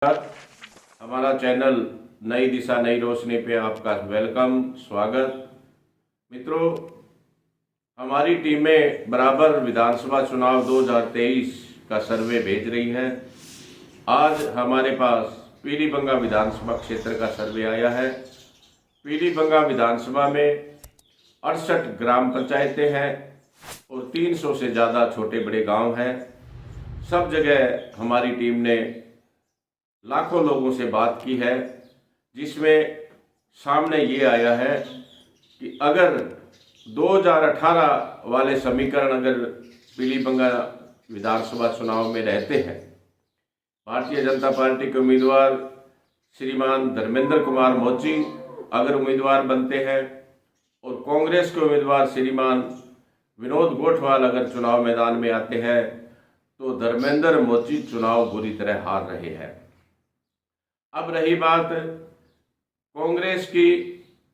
हमारा चैनल नई दिशा नई रोशनी पे आपका वेलकम स्वागत। मित्रों, हमारी टीमें बराबर विधानसभा चुनाव 2023 का सर्वे भेज रही है। आज हमारे पास पीलीबंगा विधानसभा क्षेत्र का सर्वे आया है। पीलीबंगा विधानसभा में 68 ग्राम पंचायतें हैं और 300 से ज़्यादा छोटे बड़े गांव हैं। सब जगह हमारी टीम ने लाखों लोगों से बात की है, जिसमें सामने ये आया है कि अगर 2018 वाले समीकरण अगर पीलीबंगा विधानसभा चुनाव में रहते हैं, भारतीय जनता पार्टी के उम्मीदवार श्रीमान धर्मेंद्र कुमार मोची अगर उम्मीदवार बनते हैं और कांग्रेस के उम्मीदवार श्रीमान विनोद गोठवाल अगर चुनाव मैदान में आते हैं, तो धर्मेंद्र मोची चुनाव बुरी तरह हार रहे हैं। अब रही बात कांग्रेस की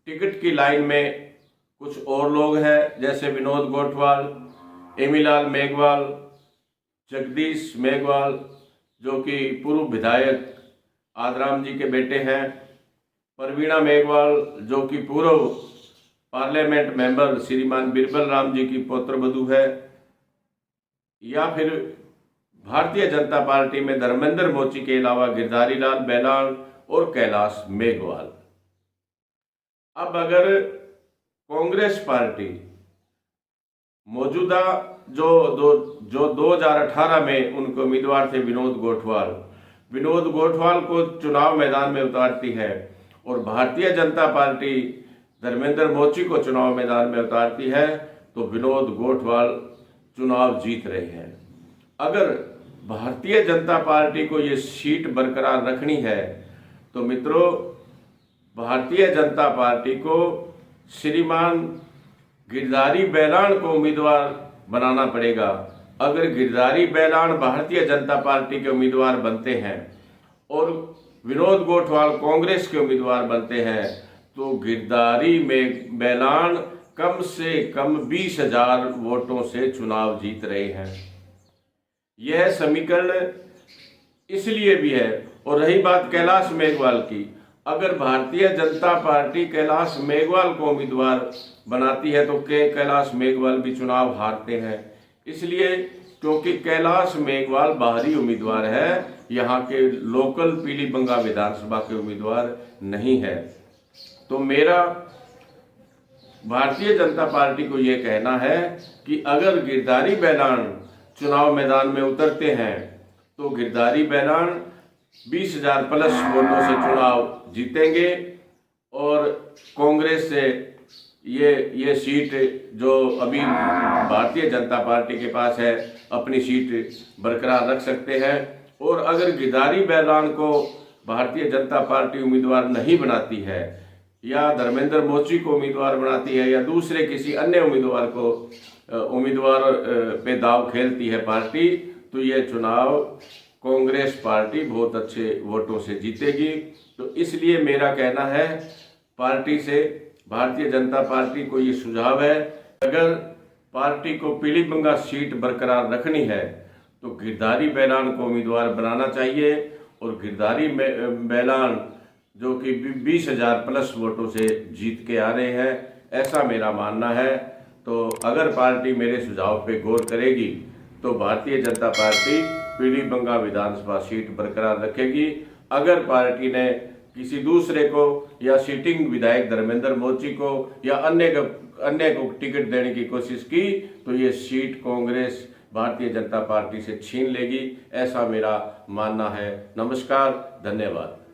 टिकट की लाइन में कुछ और लोग हैं, जैसे विनोद गोठवाल, एमीलाल मेघवाल, जगदीश मेघवाल जो कि पूर्व विधायक आदराम जी के बेटे हैं, परवीणा मेघवाल जो कि पूर्व पार्लियामेंट मेंबर श्रीमान बिरबल राम जी की पुत्रवधू है, या फिर भारतीय जनता पार्टी में धर्मेंद्र मोची के अलावा गिरधारी लाल बेलान और कैलाश मेघवाल। अब अगर कांग्रेस पार्टी मौजूदा जो 2018 में उनके उम्मीदवार थे विनोद गोठवाल को चुनाव मैदान में उतारती है और भारतीय जनता पार्टी धर्मेंद्र मोची को चुनाव मैदान में उतारती है, तो विनोद गोठवाल चुनाव जीत रहे हैं। अगर भारतीय जनता पार्टी को ये सीट बरकरार रखनी है, तो मित्रों भारतीय जनता पार्टी को श्रीमान गिरधारी बेलान को उम्मीदवार बनाना पड़ेगा। अगर गिरधारी बेलान भारतीय जनता पार्टी के उम्मीदवार बनते हैं और विनोद गोठवाल कांग्रेस के उम्मीदवार बनते हैं, तो गिरधारी में बेलान कम से कम 20,000 वोटों से चुनाव जीत रहे हैं। यह समीकरण इसलिए भी है। और रही बात कैलाश मेघवाल की, अगर भारतीय जनता पार्टी कैलाश मेघवाल को उम्मीदवार बनाती है तो कैलाश मेघवाल भी चुनाव हारते हैं, इसलिए क्योंकि कैलाश मेघवाल बाहरी उम्मीदवार है, यहाँ के लोकल पीलीबंगा विधानसभा के उम्मीदवार नहीं है। तो मेरा भारतीय जनता पार्टी को ये कहना है कि अगर गिरधारी बेलान चुनाव मैदान में उतरते हैं, तो गिरधारी बेलान 20,000 प्लस वोटों से चुनाव जीतेंगे और कांग्रेस से ये सीट जो अभी भारतीय जनता पार्टी के पास है, अपनी सीट बरकरार रख सकते हैं। और अगर गिरधारी बेलान को भारतीय जनता पार्टी उम्मीदवार नहीं बनाती है, या धर्मेंद्र मोची को उम्मीदवार बनाती है, या दूसरे किसी अन्य उम्मीदवार पे दाव खेलती है पार्टी, तो ये चुनाव कांग्रेस पार्टी बहुत अच्छे वोटों से जीतेगी। तो इसलिए मेरा कहना है पार्टी से, भारतीय जनता पार्टी को ये सुझाव है, अगर पार्टी को पीलीबंगा सीट बरकरार रखनी है तो गिरधारी बेलान को उम्मीदवार बनाना चाहिए। और गिरधारी बेलान जो कि 20,000 प्लस वोटों से जीत के आ रहे हैं, ऐसा मेरा मानना है। तो अगर पार्टी मेरे सुझाव पे गौर करेगी तो भारतीय जनता पार्टी पीलीबंगा विधानसभा सीट बरकरार रखेगी। अगर पार्टी ने किसी दूसरे को या सिटिंग विधायक धर्मेंद्र मोची को या अन्य को टिकट देने की कोशिश की, तो ये सीट कांग्रेस भारतीय जनता पार्टी से छीन लेगी, ऐसा मेरा मानना है। नमस्कार, धन्यवाद।